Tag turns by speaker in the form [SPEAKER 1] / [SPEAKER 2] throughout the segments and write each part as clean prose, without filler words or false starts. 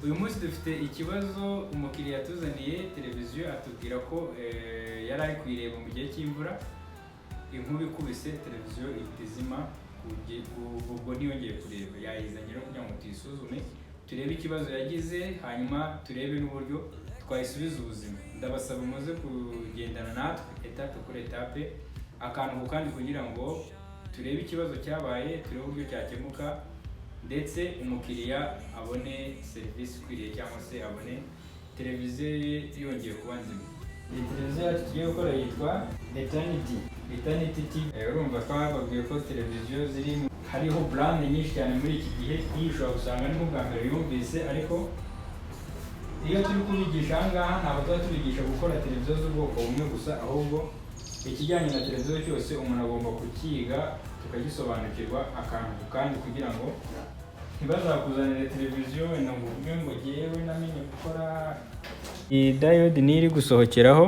[SPEAKER 1] uyu munsi dufite ikibazo umukiriya yatuzaniye televiziyo atubwira ko yari ari kuyireba mu gihe cy'imvura, inkuba ikubise televiziyo ihita izima, ubwo ntiyongeye kureba. Yayizanye rero kugira ngo tuyisuzume turebe ikibazo yagize, hanyuma turebe n'uburyo twayisubiza ubuzima. Ndabasaba muze kugendana natwe etape kuri etape, akantu ku kandi, kugira ngo turebe ikibazo cyabaye, turebe uburyo cyakemuka, ndetse umukiriya abone serivisi ikwiriye cyangwa se abone televiziyo yongeye kuba nzima. Iyi televiziyo yacu tugiye gukora yitwa Eternity TV. Urumva twababwiye ko televiziyo hariho brand nyinshi cyane muri iki gihe, iyi ushobora gusanga ni bwa mbere yumvise, ariko iyo turi kubigisha aha ngaha ntabwo tuba tubigisha gukora televiziyo z'ubwoko bumwe gusa, ahubwo ikijyanye na televiziyo cyose umuntu agomba kukiga tukagisobanukirwa akantu ku kandi, kugira ngo ntibazakuzanire televiziyo wenda ngo uvuge ngo jyewe namenye gukora. Iyi diode ni iri gusohokeraho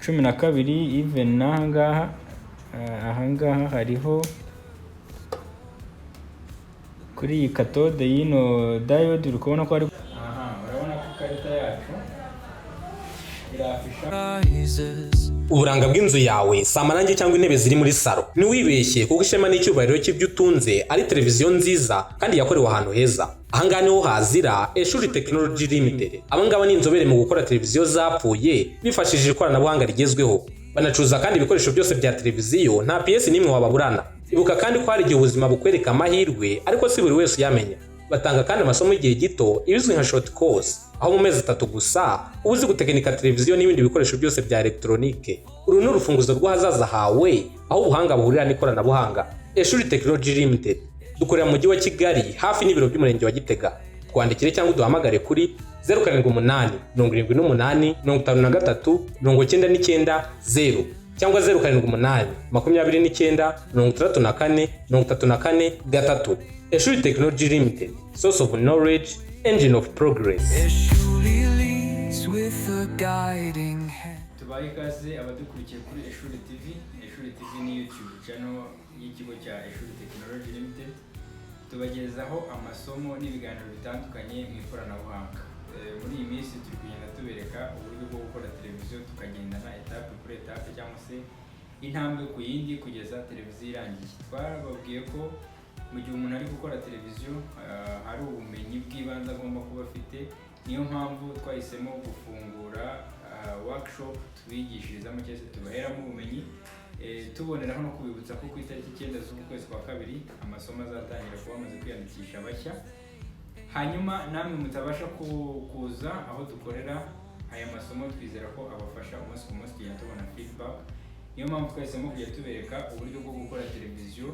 [SPEAKER 1] 12 even ahangaha hariho kuri iyi cathode y'ino diode, uri kubona ko ari urabona ko ikarita yacu irafisha
[SPEAKER 2] uburanga bw'inzu yawe si amarangi cyangwa intebe ziri muri salo. Ntiwibeshye kuko ishema n'icyubahiro cy'ibyo utunze ari televiziyo nziza kandi yakorewe ahantu heza. Ahangaha niho hazira Eshuri Technology Limited. Abangaba ni inzobere mu gukora televiziyo zapfuye bifashishije ikoranabuhanga rigezweho. Banacuruza kandi ibikoresho byose bya televiziyo, nta PS n'imwe wababurana. Ibuka kandi ko hari igihe ubuzima bukwereka amahirwe ariko si buri wese uyamenya. Batanga kandi amasomo y'igihe gito ibizwi nka short course, aho mu mezi 3 gusa uba uzi gutekinika televiziyo n'ibindi bikoresho byose bya electronique. Uru ni urufunguzo rw'ahazaza hawe, aho ubuhanga buhurira n'ikoranabuhanga. Eshuri Technology Limited dukorera mu mujyi wa Kigali hafi n'ibiro by'umurenge wa Gitega. Twandikire cyangwa duhamagare kuri 078 78 53 99 cyangwa 078 29 34 34 Eshuri Technology Limited, source of knowledge, engine of progress.
[SPEAKER 1] Tubaye ikaze abadukurikiye kuri Eshuri TV. Eshuri TV ni YouTube channel y'ikigo cya Eshuri Technology Limited. Tubagezaho amasomo n'ibiganiro bitandukanye mu ikoranabuhanga. Muri iyi minsi turi kugenda tubereka uburyo bwo gukora televiziyo, tukagendana etape kuri etape cyangwa se intambwe ku yindi kugeza televiziyo irangiye. Twababwiye ko mu gihe umuntu ari gukora televiziyo hari ubumenyi bw'ibanze agomba kuba afite. Niyo mpamvu twahisemo gufungura workshop tubigishirizamo cyangwa se tubaheramo ubumenyi, tuboneraho no kubibutsa ko ku itariki 9 z'ukwezi kwa kabiri amasomo azatangira kuba bamaze kwiyandikisha bashya. Hanyuma namwe mutabasha kuza aho dukorera aya masomo, twizera ko abafasha umunsi ku munsi tugenda tubona feedback. Niyo mpamvu twahisemo kujya tubereka uburyo bwo gukora televiziyo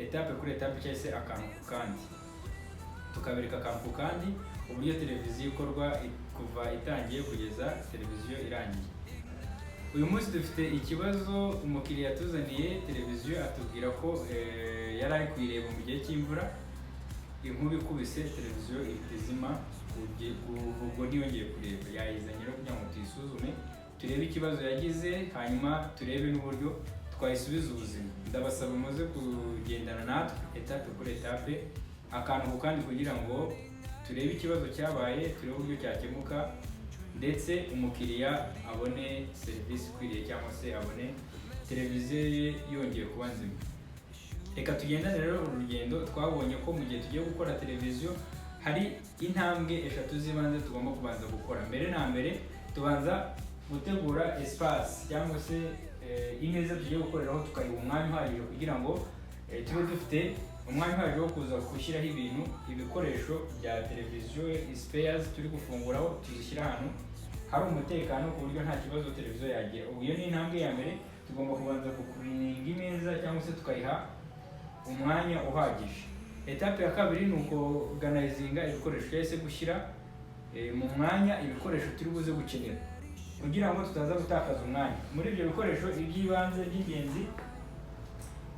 [SPEAKER 1] etape kuri etape cyangwa se akantu ku kandi. Tukabereka akantu ku kandi uburyo televiziyo ikorwa kuva itangiye kugeza televiziyo irangiye. Uyu munsi dufite ikibazo umukiriya yatuzaniye televiziyo atubwira ko yari ari kuyireba mu gihe cy'imvura, inkuba ikubise televiziyo ihita izima, ubwo ntiyongeye kureba. Yayizanye rero kugira ngo tuyisuzume turebe ikibazo yagize, hanyuma turebe n'uburyo twayisubiza ubuzima. Ndabasaba muze kugendana natwe etape kuri etape, akantu ku kandi, kugira ngo turebe ikibazo cyabaye, turebe uburyo cyakemuka, ndetse umukiriya abone serivisi ikwiriye cyangwa se abone televiziyo yongeye kuba nzima. Reka tugendane rero urugendo. Twabonye ko mu gihe tugiye gukora televiziyo hari intambwe 3 z'ibanze tugomba kubanza gukora. Mbere na mbere tubanza gutegura espace cyangwa se imeza tugiye gukoreraho, tukayiha umwanya uhagije kugira ngo tube dufite umwanya uhagije wo kuza gushyiraho ibikoresho bya televiziyo, spares turi gufunguraho, tuzishyira ahantu hari umutekano ku buryo nta kibazo televiziyo yagira. Ubu iyo ni intambwe ya mbere. Tugomba kubanza kukuringa imeza cyangwa se tukayiha umwanya uhagije. Etape ya kabiri ni organizinga ibikoresho cyangwa se gushyira mu mwanya ibikoresho turi buze gukenera kugira ngo tutaza gutakaza umwanya. Muri ibyo bikoresho iby'ibanze by'ingenzi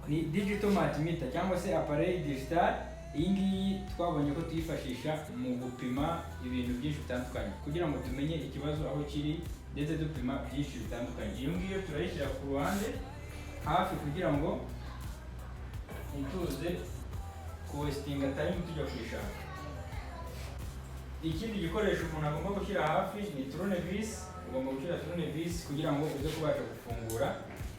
[SPEAKER 1] ni digital multimeter cyangwa se appareil digital. Iyi ngiyi twabonye ko tuyifashisha mu gupima ibintu byinshi bitandukanye kugira ngo tumenye ikibazo aho kiri, ndetse dupima byinshi bitandukanye. Iyo ngiyo turayishyira ku ruhande hafi kugira ngo ituze kuwestinga time tujya kuyishaka. ikindi gikoresho umuntu agomba gushyira hafi ni turunevisi. Ugomba gushyira turunevisi kugira ngo uze kubasha gufungura.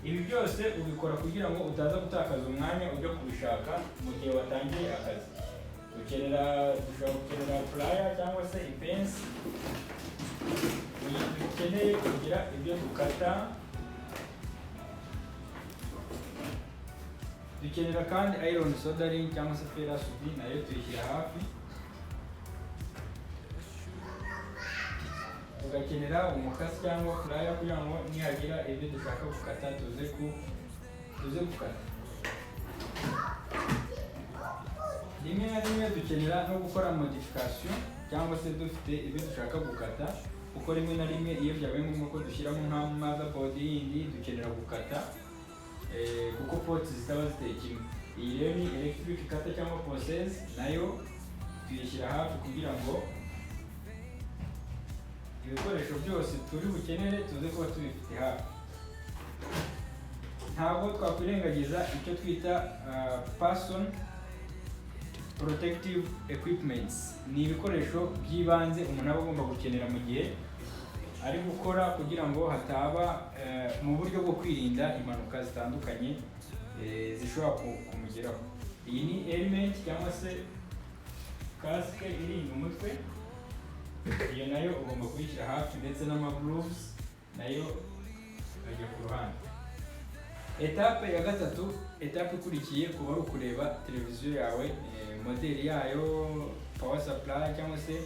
[SPEAKER 1] Ibi byose ubikora kugira ngo utaza gutakaza umwanya ujya kubishaka mu gihe watangiye akazi. Dushobora gukenera playa cyangwa se ipensi mu gihe dukeneye kugira ibyo dukata. Dukenera kandi iron soldering cyangwa se ferrasudi, nayo tuyishyira hafi. Tugakenera umukasi cyangwa playa kugira ngo nihagira ibyo dushaka gukata tuze gukata. Rimwe na rimwe dukenera no gukora modification cyangwa se dufite ibyo dushaka gukata, kuko rimwe na rimwe iyo byabaye ngombwa ko dushyiramo nka motherboard yindi dukenera gukata kuko ports zitaba ziteye kimwe. Iyi rero ni electric cutter cyangwa ponceuse, nayo tuyishyira hafi kugira ngo ibikoresho byose turi bukenere tuze kuba tubifite hafi. Ntabwo twakwirengagiza icyo twita person protective equipments. Ni ibikoresho by'ibanze umuntu aba agomba gukenera mu gihe ari gukora kugira ngo hataba mu buryo bwo kwirinda impanuka zitandukanye zishobora kumugeraho. Iyi ni helmet cyangwa se casque irinda umutwe, iyo nayo ugomba kuyishyira hafi, ndetse n'amagloves nayo ajya ku ruhande. Etape ya gatatu, etape ikurikiye kuba ari ukureba televiziyo yawe, modeli yayo, power supply cyangwa se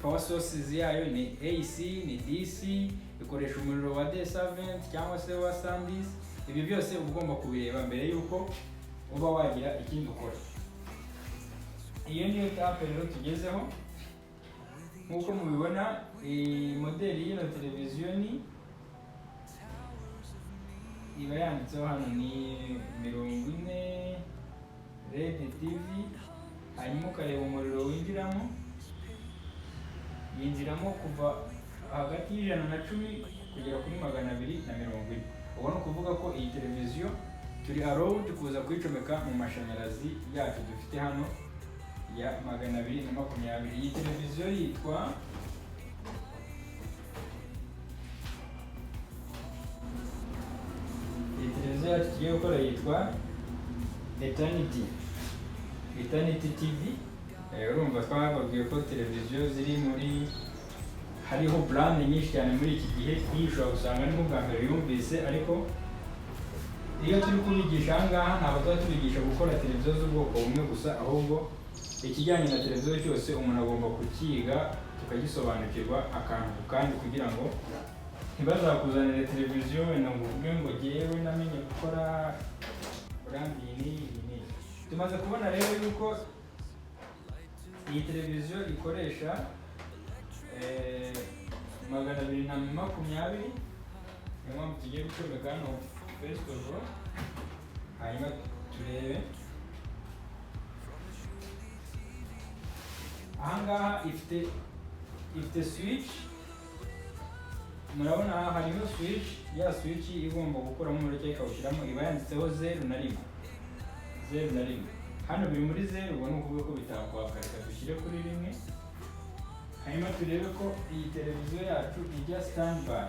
[SPEAKER 1] power sources yayo ni AC, ni DC, ikoresha umuriro wa D7 cyangwa se wa SanDisk. Ibi byose uba ugomba kubireba mbere yuko uba wagira ikindi ukora. Iyo niyo etape rero tugezeho. Nk'uko mubibona, modeli y'ino televiziyo iba yanditseho hano ni 40 LED TV, hanyuma ukareba umuriro yinjiramo kuva hagati y'110 kugera kuri 240. Ubona kuvuga ko iyi televiziyo turi allowed kuza kuyicomeka mu mashanyarazi yacu dufite hano ya 220. Iyi televiziyo yitwa yacu tugiye gukora yitwa Eternity TV. Urumva twababwiye ko televiziyo ziri muri hariho brand nyinshi cyane muri iki gihe. Iyi ushobora gusanga ni bwa mbere yumvise, ariko iyo turi kubigisha aha ngaha ntabwo tuba tubigisha gukora televiziyo z'ubwoko bumwe gusa, ahubwo ikijyanye na televiziyo cyose umuntu agomba kukiga tukagisobanukirwa akantu ku kandi, kugira ngo ntibazakuzanire televiziyo wenda ngo uvuge ngo jyewe namenye gukora brand iyi. Tumaze kubona rero yuko iyi televiziyo ikoresha 220, niyo mpamvu tugiye gucomeka hano first of all, hanyuma turebe. Ahangaha ifite switch, murabona harimo switch. Ya switch igomba gukuramo umuriro cyangwa ikawushyiramo, iba yanditseho 0 na 1. Hano biri muri 0, ubwo ni ukuvuga ko bitakwaka. Reka dushyire kuri 1, hanyuma turebe ko iyi televiziyo yacu ijya standby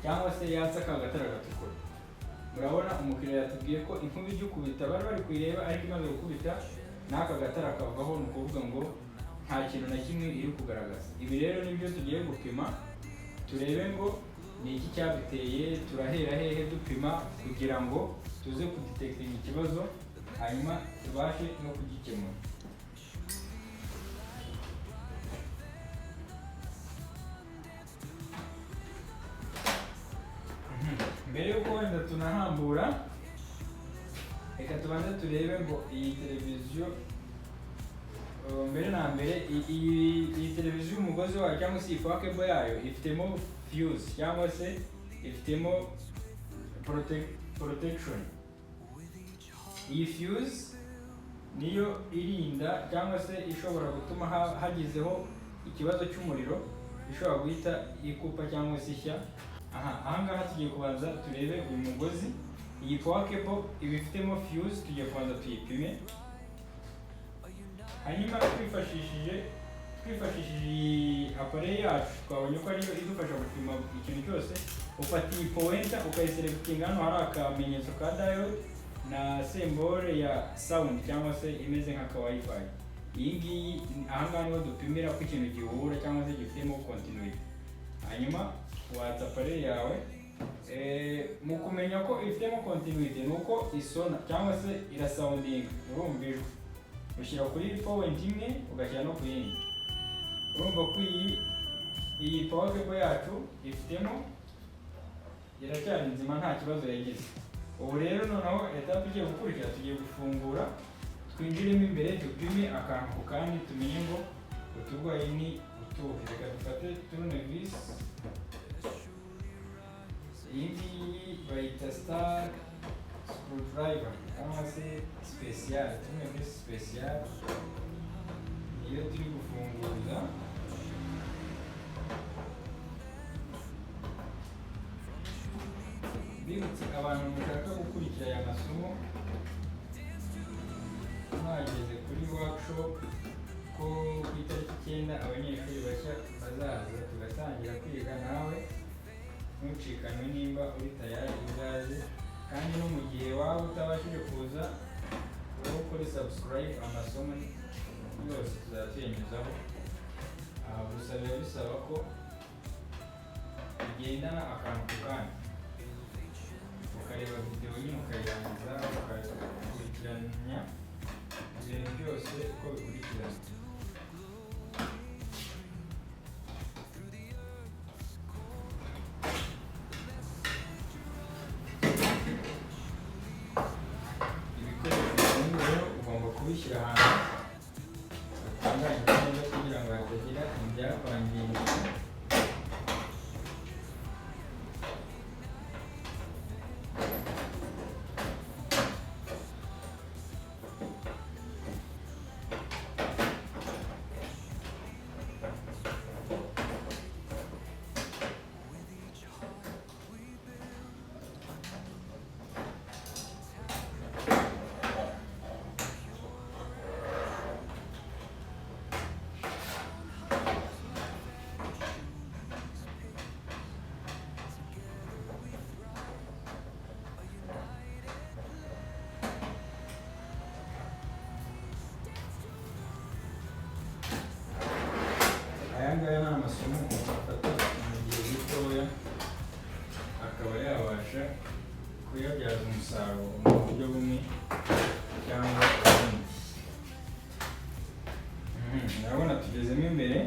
[SPEAKER 1] cyangwa se yatsa aka gatara gatukura. Murabona umukiriya yatubwiye ko inkuba ijya ukubita, bari kuyireba, ariko imaze gukubita n'aka gatara kavaho, ni ukuvuga ngo nta kintu na kimwe iri kugaragaza. Ibi rero nibyo tugiye gupima, turebe ngo ni iki cyabiteye, turahera hehe dupima kugira ngo tuze kudetekitinga ikibazo, hanyuma tubashe no kugikemura. Mbere yuko wenda tunahambura, reka tubanze turebe ngo iyi televiziyo mbere na mbere iyi televiziyo umugozi wayo cyangwa se power cable yayo ifitemo fuse cyangwa se ifitemo protection. Iyi fuse niyo irinda cyangwa se ishobora gutuma hagizeho ikibazo cy'umuriro ishobora guhita ikupa cyangwa se ishya. Ahangaha tugiye kubanza turebe uyu mugozi. Iyi power cable iba ifitemo fuse, tugiye kubanza tuyipime. hanyuma twifashishije iyi appareil yacu twabonye ko ariyo idufasha gupima ikintu cyose. Ufata iyi pointer ukayiselectinga, hano hari akamenyetso ka diode na symbole ya sound cyangwa se imeze nk'aka wifi. Iyi ngiyi ahangaha niho dupimira ko ikintu gihura cyangwa se gifitemo continuity. Hanyuma watsa appareil yawe, mu kumenya ko ifitemo continuity nuko isona cyangwa se irasoundinga, urumva ijwi ushyira kuri point imwe ugashyira no ku yindi. Urumva ko iyi power cable yacu ifitemo, iracyari nzima nta kibazo yagize. Ubu rero noneho etape igiye gukurikira, tugiye gufungura twinjiremo imbere dupime akantu ku kandi tumenye ngo uturwaye ni utuhe. Reka dufate tournevis, iyi ngiyi bayita star screwdriver cyangwa se special, tournevis special. Iyo turi gufunguza bibutse abantu mushaka gukurikira aya masomo mwageze kuri workshop ko ku itariki 9 abanyeshuri bashya bazaza tugatangira kwiga, nawe ntucikanwe nimba uri tayari uzaze. Kandi no mu gihe waba utabashije kuza wowe kuri subscribe, amasomo yose tuzatuyenyuzaho. Gusa biba bisaba ko ugendana akantu ku kandi, ukareba video nyine ukayirangiza, ukakurikiranya ibintu byose uko bikurikirana. Ibikoresho rero ugomba kubishyira ahantu hatunganye neza kugira ngo hatagira ibyakwangirika. Ayangaya ni amasomo afata mu gihe gitoya akaba yabasha kuyabyaza umusaruro mu buryo bumwe cyangwa ubundi. Urabona tugezemo imbere,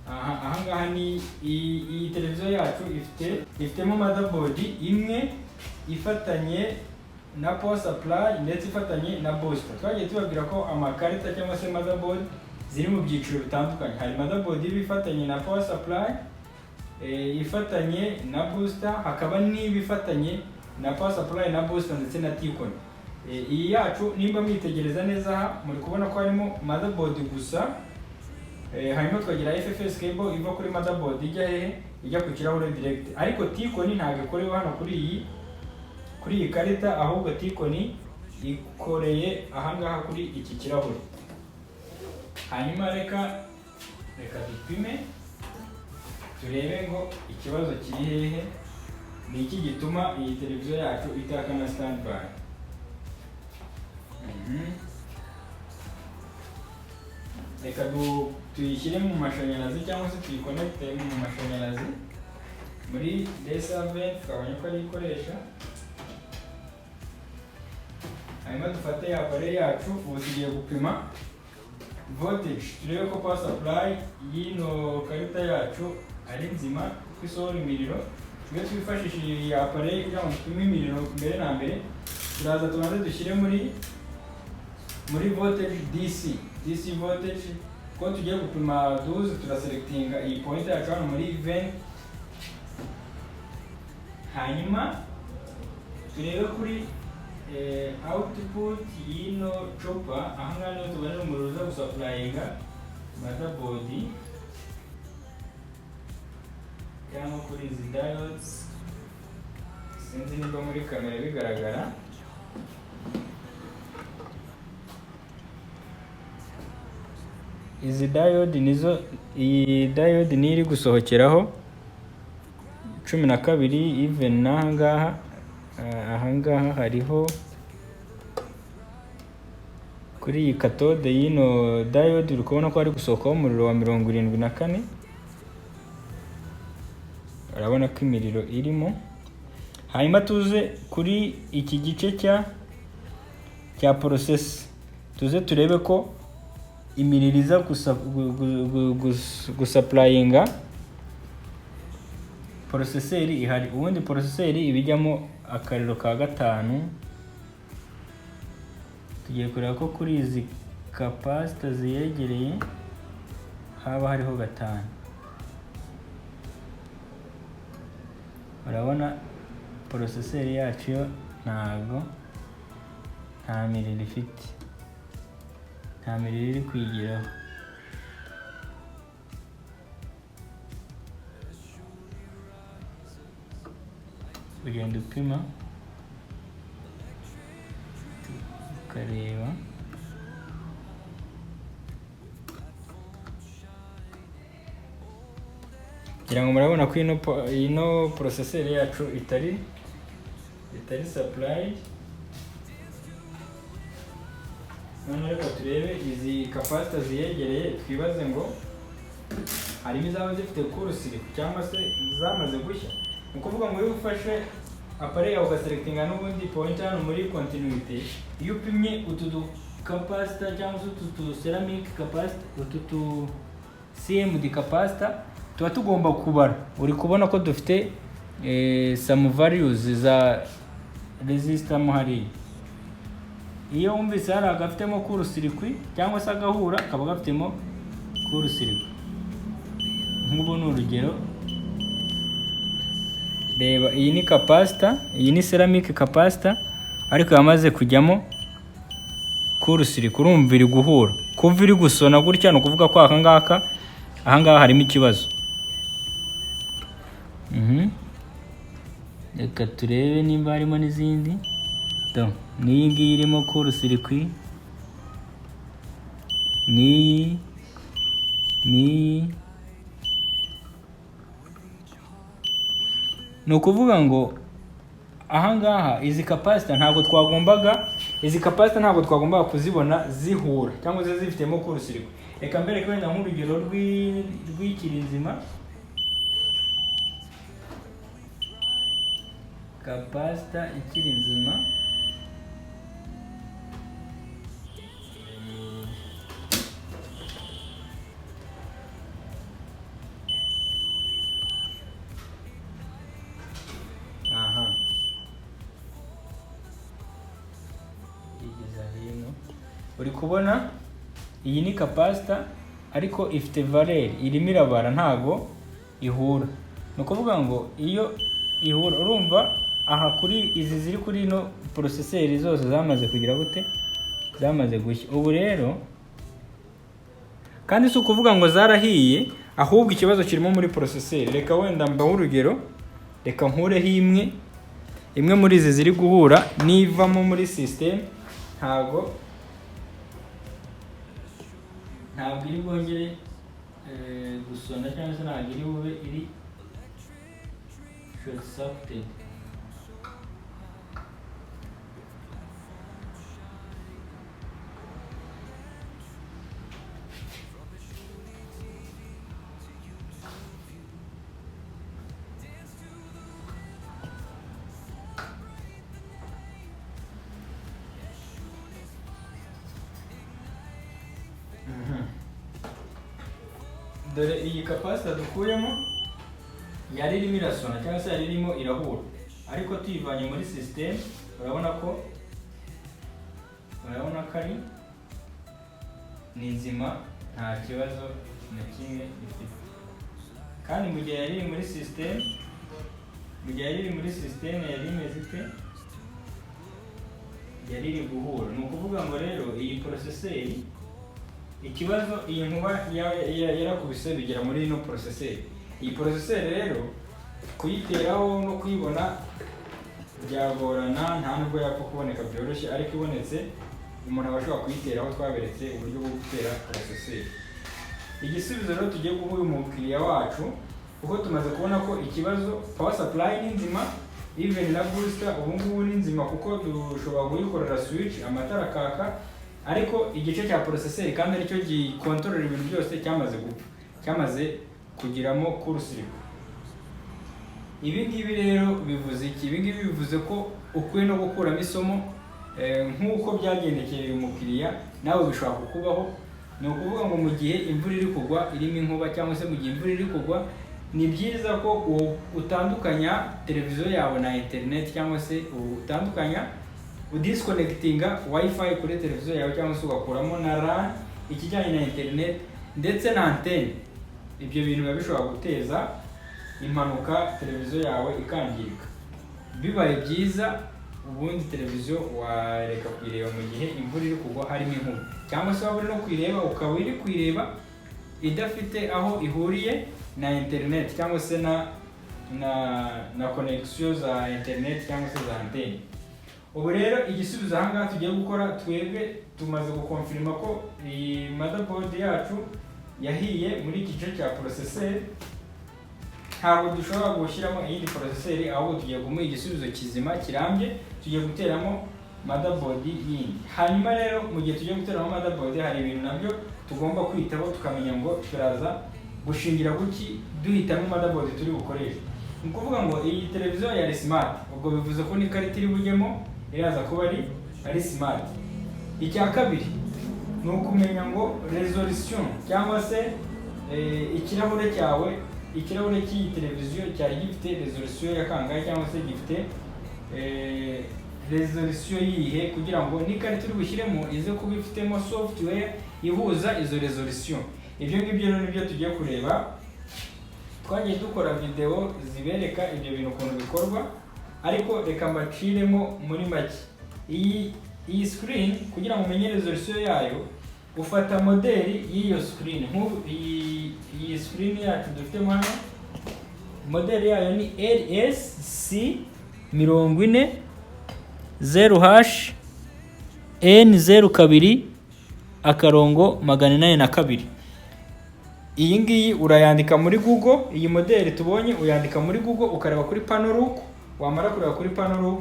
[SPEAKER 1] ahangaha ni iyi televiziyo yacu ifitemo motherboard imwe ifatanye na power supply ndetse ifatanye na booster. Twagiye tubabwira ko amakarita cyangwa se motherboard ziri mu byiciro bitandukanye. Hari motherboard ifatanye na power supply, ifatanye na booster, hakaba n'ibifatanye na power supply na booster ndetse na T-Con. Iyi yacu nimba mwitegereza neza aha muri kubona ko harimo motherboard gusa, hanyuma twagira FFS cable iva kuri motherboard ijya hehe, ijya ku kirahure direct. Ariko T-Con ntabwo ikorewe hano kuri iyi karita, ahubwo T-Con ikoreye ahangaha kuri iki kirahure. Hanyuma reka dupime turebe ngo ikibazo kiri hehe, ni iki gituma iyi televiziyo yacu itaka na standby. Reka tuyishyire mu mashanyarazi cyangwa se tuyikonekite mu mashanyarazi muri D7 twabonye ko ari ikoresha. Hanyuma dufate appareil yacu, ubu tugiye gupima voltage turebe ko power supply y'ino karita yacu ari nzima ko isohora imiriro. Tujye twifashishije iyi appareil kugira ngo dupime imiriro mbere na mbere. Turaza tubanze dushyire muri voltage DC voltage, ko tugiye gupima 12 turaselectinga iyi point yacu hano muri event. Hanyuma turebe kuri output y'ino chopper, ahangaha niho tubonera umuriro uza gusuplayinga motherboard cyangwa kuri izi diodes sinzi nimba muri kamera bigaragara. Izi diode nizo, iyi diode ni iri gusohokeraho 12 even ahangaha hariho kuri iyi cathode y'ino diode uri kubona ko hari gusohokaho umuriro wa 74. Urabona ko imiriro irimo. Hanyuma tuze kuri iki gice cya process, tuze turebe ko imiriro iza gusupplyinga processeur ihari. Ubundi processeur ibijyamo akariro ka 5. Tugiye kureba ko kuri izi capacitor ziyegereye haba hariho 5. Urabona processeur yacu yo nta miriro ifite, nta miriro iri kwigiraho. Ugenda upima ukareba. Kugira ngo murabona ko ino processeur yacu itari supplied. None reka turebe izi capacitor ziyegereye, twibaze ngo harimo izaba zifite kurusiri cyangwa se zamaze gushya. Ni ukuvuga ngo iyo ufashe appareil yawe ugaselectinga n'ubundi point hano muri continuity, iyo upimye utu capacitor cyangwa se utu ceramic capacitor, utu CMD capacitor, tuba tugomba kubara. Uri kubona ko dufite some values za resistor mo hariya. Iyo wumvise hari agafitemo kurusirikwi cyangwa se agahura kaba gafitemo kurusirikwi. Nk'ubu ni urugero, reba iyi ni capacitor, iyi ni ceramic capacitor, ariko yamaze kujyamo kurusirikwi. Urumva iri guhura, kuva iri gusona gutya, no kuvuga ko ahangaha harimo ikibazo. Reka turebe nimba harimo n'izindi. N'iyi ngiyi irimo kurusirikwi, n'iyi. Ni ukuvuga ngo ahangaha izi capacitor ntabwo twagombaga kuzibona zihura cyangwa se zifitemo kurusirikwi. Reka mbere ko wenda nk'urugero rw'ikirizima, capacitor ikiri nzima, uri kubona iyi ni capacitor ariko ifite valeur, irimo irabara, ntago ihura. Ni ukuvuga ngo iyo ihura, urumva aha kuri izi ziri kuri ino processeur zose zamaze kugira gute, zamaze gushya. Ubu rero kandi si ukuvuga ngo zarahiye, ahubwo ikibazo kirimo muri processeur. Reka wenda mbaho urugero, reka nkureho imwe muri izi ziri guhura, nivamo muri system ntabwo iri bwongere gusona cyangwa se ntabwo iri bube iri short circuited. Dore iyi capacitor dukuyemo yari irimo irasona cyangwa se yari irimo irahura, ariko tuyivanye muri system urabona ko ari ni nzima, nta kibazo na kimwe ifite. Kandi mu gihe yari iri muri system, yari imeze ite, yari iri guhura. Ni ukuvuga ngo rero iyi processeur, ikibazo iyi nkuba yarakubise bigera muri ino processeur. Iyi processeur rero kuyiteraho no kuyibona byagorana, nta nubwo yapfa kuboneka byoroshye, ariko ibonetse umuntu aba ashobora kuyitera aho twaberetse uburyo bwo gutera poroseseri. Igisubizo rero tugiye guha uyu mukiriya wacu, kuko tumaze kubona ko ikibazo power supply ni nzima, even na booster ubu ngubu ni nzima kuko dushobora kuyikorera switch amatara akaka, ariko igice cya poroseseri kandi aricyo gikontorora ibintu byose cyamaze gupfa, cyamaze kugiramo kurusiripa. Ibi ngibi rero bivuze iki? Ibi ngibi bivuze ko ukwiye no gukuramo isomo nk'uko byagendekeye uyu mukiriya, nawe bishobora kukubaho. Ni ukuvuga ngo mu gihe imvura iri kugwa irimo inkuba, cyangwa se mu gihe imvura iri kugwa, ni byiza ko utandukanya televiziyo yawe na internet, cyangwa se utandukanya udisconnectinga wifi kuri televiziyo yawe, cyangwa se ugakuramo na LAN ikijyanye na internet ndetse na antenne. Ibyo bintu biba bishobora guteza impanuka, televiziyo yawe ikangirika. Bibaye byiza ubundi televiziyo wareka kuyireba mu gihe imvura iri kugwa harimo inkuba, cyangwa se waba uri no kuyireba ukaba uri kuyireba idafite aho ihuriye na internet, cyangwa se na connection za internet cyangwa se za antenne. Ubu rero igisubizo aha ngaha tugiye gukora, twebwe tumaze gukonfirma ko iyi motherboard yacu yahiye muri iki gice cya processeur. Ntabwo dushobora gushyiramo iyindi processeur, ahubwo tugiye kumuha igisubizo kizima kirambye, tugiye guteramo motherboard yindi. Hanyuma rero mu gihe tugiye guteramo motherboard, hari ibintu nabyo tugomba kwitaho tukamenya ngo turaza gushingira kuki duhitamo motherboard turi bukoreshe. Ni ukuvuga ngo iyi televiziyo yari smart, ubwo bivuze ko n'ikarita iri bujyemo iraza kuba ari smart. Icya kabiri ni ukumenya ngo resolution, cyangwa se ikirahure cyawe, ikirahure cy'iyi televiziyo cyari gifite resolution ya kangahe, cyangwa se gifite resolution yihe, kugira ngo n'ikarita uri bushyiremo ize kuba ifitemo software ihuza izo resolution. Ibyo ngibyo rero nibyo tugiye kureba. Twagiye dukora video zibereka ibyo bintu ukuntu bikorwa, ariko reka mbaciremo muri make. Iyi screen kugira ngo umenye resolution yayo, ufata modeli y'iyo screen. Nk'ubu iyi screen yacu dufite hano, modeli yayo ni LSC40 N02/882. Iyi ngiyi urayandika muri Google, iyi modeli tubonye uyandika muri Google, ukareba kuri Panoruc. Wamara kureba kuri Panoruc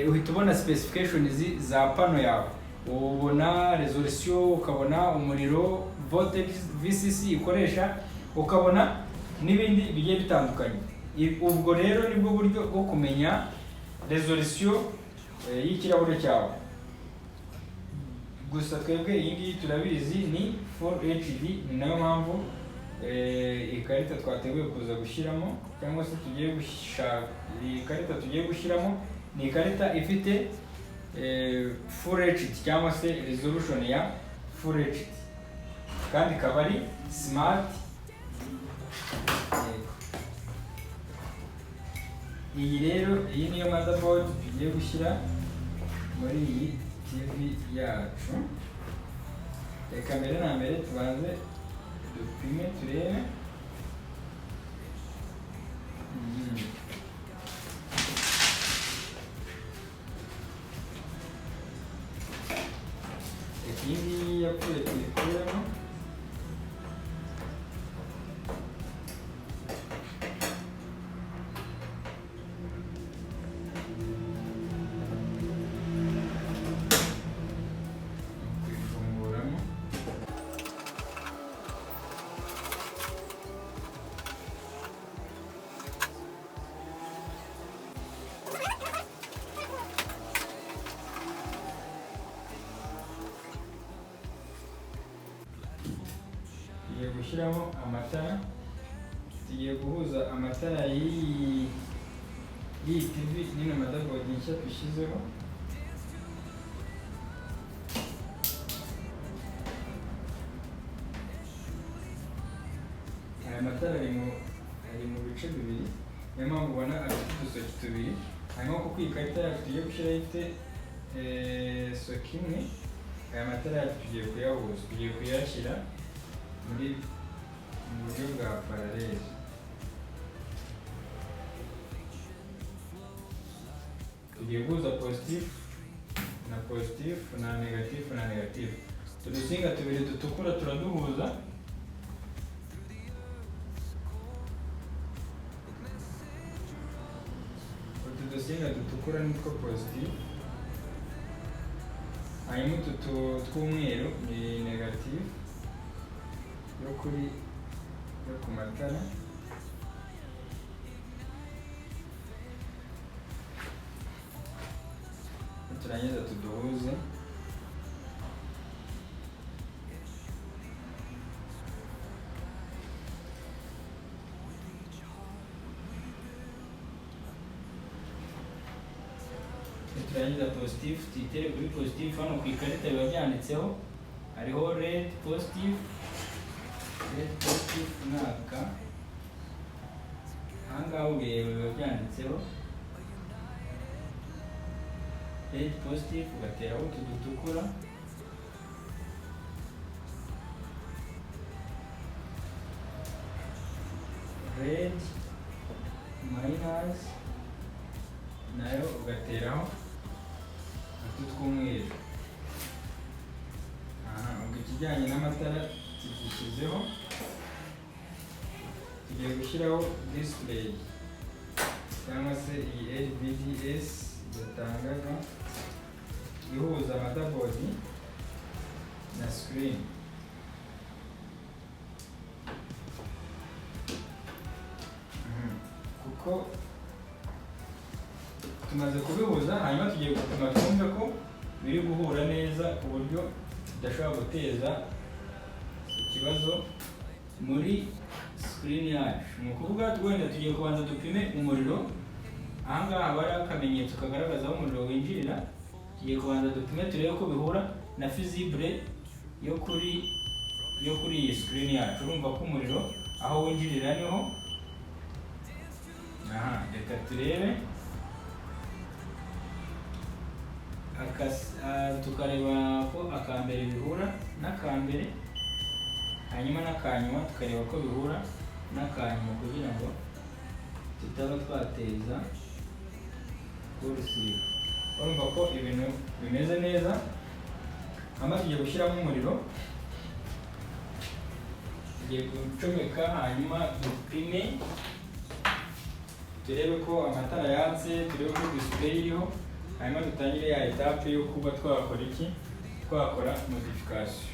[SPEAKER 1] uhita ubona specifications za pano yawe, ubona resolution, ukabona umuriro, voltage VCC ikoresha, ukabona n'ibindi bigiye bitandukanye. Ubwo rero nibwo buryo bwo kumenya resolution y'ikirahure cyawe. Gusa twebwe iyi ngiyi turabizi ni Full HD, ni nayo mpamvu ikarita twateguye kuza gushyiramo, cyangwa se tugiye gushaka ikarita tugiye gushyiramo ni ikarita ifite Full HD, cyangwa se resolution ya Full HD, kandi ikaba ari smart. Iyi rero, iyi niyo motherboard tugiye gushyira muri iyi TV yacu. Reka mbere na mbere tubanze dupime turebe. Iyi ngiyi yapfuye tuyikuremo. Tugiye gushyiramo amatara, tugiye guhuza amatara y'iyi TV n'ino motherboard nshya dushyizeho. Aya matara ari mu bice bibiri, niyo mpamvu ubona afite udusoki tubiri. Hanyuma kuko iyi karita yacu tugiye gushyiraho ifite soki imwe, aya matara yacu tugiye kuyahuza, tugiye kuyashyira mu buryo bwa parallel. tugiye guhuza positive na positive na negative na negative. Udusinga tubiri dutukura turaduhuza, utu dusinga dutukura nitwo positive, hanyuma utu tw'umweru ni negative yo ku matara. Turangiza tuduhuze, turangiza positive tuyitere kuri positive. Hano ku ikarita biba byanditseho, hariho red positive mwaka, ahangaha ubireba biba byanditseho red positive, ugateraho utu dutukura, red minus, nayo ugateraho utu tw'umweru. Ubwo ikijyanye n'amatara tugishyizeho, tugiye gushyiraho display cyangwa se iyi LVDS yatangaga ihuza motherboard na screen. Kuko tumaze kubihuza, hanyuma tugiye gupima twumve ko biri guhura neza ku buryo tudashobora guteza ikibazo muri screen yacu. Ni ukuvuga wenda tugiye kubanza dupime umuriro. Ahangaha haba hari akamenyetso kagaragaza aho umuriro winjirira. Tugiye kubanza dupime turebe ko bihura na fusible yo kuri iyi screen yacu. Urumva ko umuriro aho winjirira niho. Reka turebe, tukareba ko akambere bihura n'akambere, hanyuma n'akanyuma tukareba ko bihura n'akanyuma, kugira ngo tutaba twateza kurusira. Urumva ko ibintu bimeze neza. Hanyuma tugiye gushyiramo umuriro, tugiye gucomeka, hanyuma dupime turebe ko amatara yatse, turebe ko display iriho, hanyuma dutangire ya etape yo kuba twakora iki, twakora modification.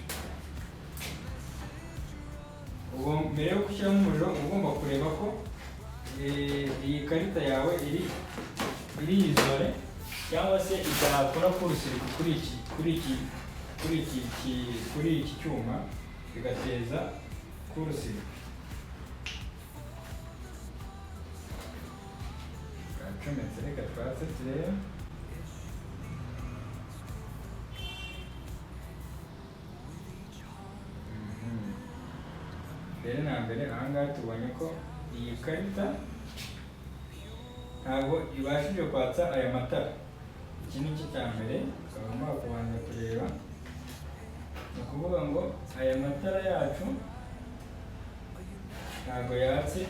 [SPEAKER 1] Ubwo mbere yo gushyiramo umuriro ugomba kureba ko iyi karita yawe iri izole, cyangwa se itakora kurusirika kuri iki cyuma bigateza kurusirika. Gacometse, reka twatse turebe. Mbere na mbere ahangaha tubonye ko iyi karita ntabwo ibashije kwatsa aya matara. Iki ni cyo cya mbere tukagomba kubanza kureba. Ni ukuvuga ngo aya matara yacu ntabwo yatse.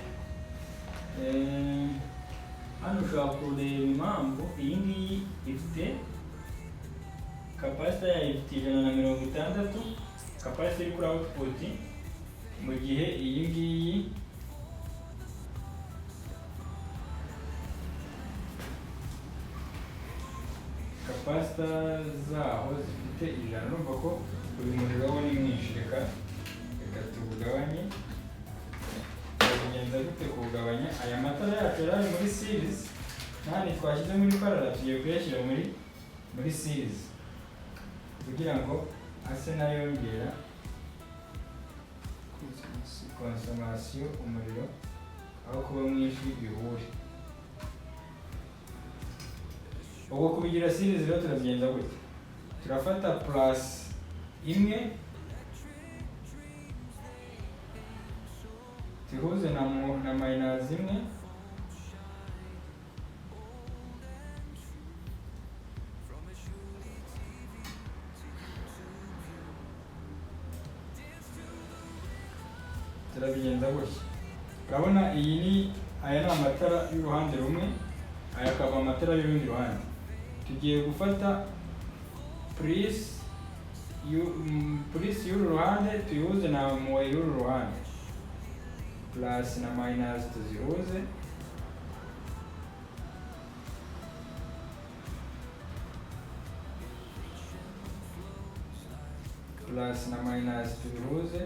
[SPEAKER 1] Hano ushobora kureba impamvu. Iyi ngiyi ifite kapasite yayo ifite 160 kapasite iri kuri output, mu gihe iyi ngiyi kapasita zaho zifite 100. Urumva ko uyu muriro wo ni mwinshi. Reka tuwugabanye. Tugenda gute kuwugabanya? Aya matara yacu yari ari muri series, nani twashyize muri parallel, tugiye kuyashyira muri series kugira ngo ase nayongera consommation umuriro, aho kuba mwinshi bihure. Ubwo kubigira series rero turabigenza gute? Turafata plus imwe tuhuze na minus imwe, turabigenza gutya. Urabona aya ni amatara y'uruhande rumwe, aya akaba amatara y'urundi ruhande. tugiye gufata purisi y'uru ruhande tuyihuze na muwe y'uru ruhande, plus na minus tuzihuze, plus na minus tubihuze,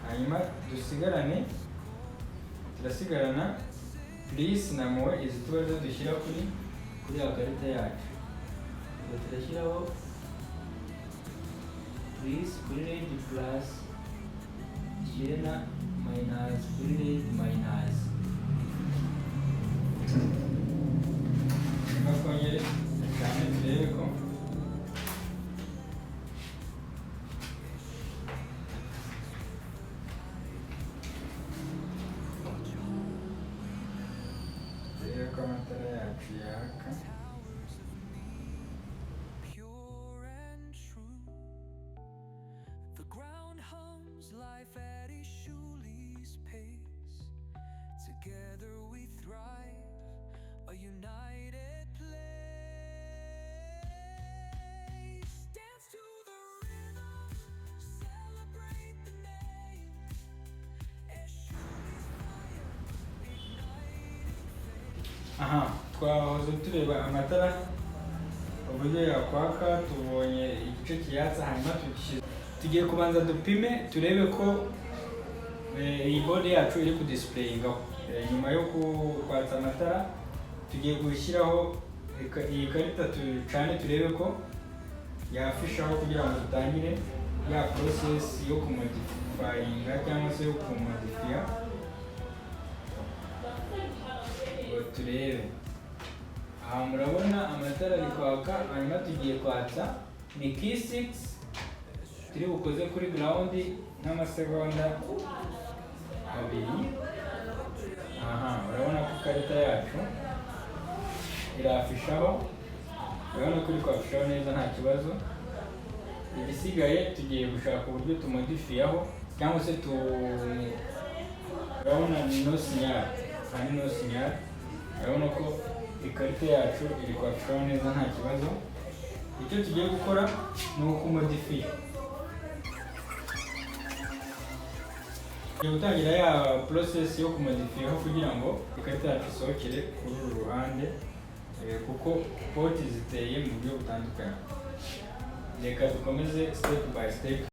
[SPEAKER 1] hanyuma turasigarana plus na muwe, izi tuba zo dushyira kuri ya karita yacu. Ubwo turashyiraho plus kuri red plus, dushyire na minus kuri red minus. Twongere cyane turebe ko amatara yacu yaka. Aha, twahoze tureba amatara uburyo yakwaka, tubonye igice kiyatsa, hanyuma tugiye kubanza dupime turebe ko iyi bode yacu iri kudisplayingaho. Nyuma yo kwatsa amatara tugiye gushyiraho iyi karita tucane turebe ko yafishaho kugira ngo dutangire ya process yo kumodifyinga cyangwa se yo kumodifiya. Turebe aha, murabona amatara ari kwaka, hanyuma tugiye kwatsa ni key 6 turi bukoze kuri ground nk'amasegonda 2. Aha, urabona ko ikarita yacu irafishaho, urabona ko iri kwafishaho neza nta kibazo. Igisigaye tugiye gushaka uburyo tumodifiyaho cyangwa se urabona ni no signal, kandi no signal urabona ko ikarita yacu iri kwafishaho neza nta kibazo. Icyo tugiye gukora ni ukumodifiya, tugiye gutangira ya process yo kumodifiyaho kugira ngo ikarita yacu isohokere kuri uru ruhande, kuko poti ziteye mu buryo butandukanye. Reka dukomeze step by step.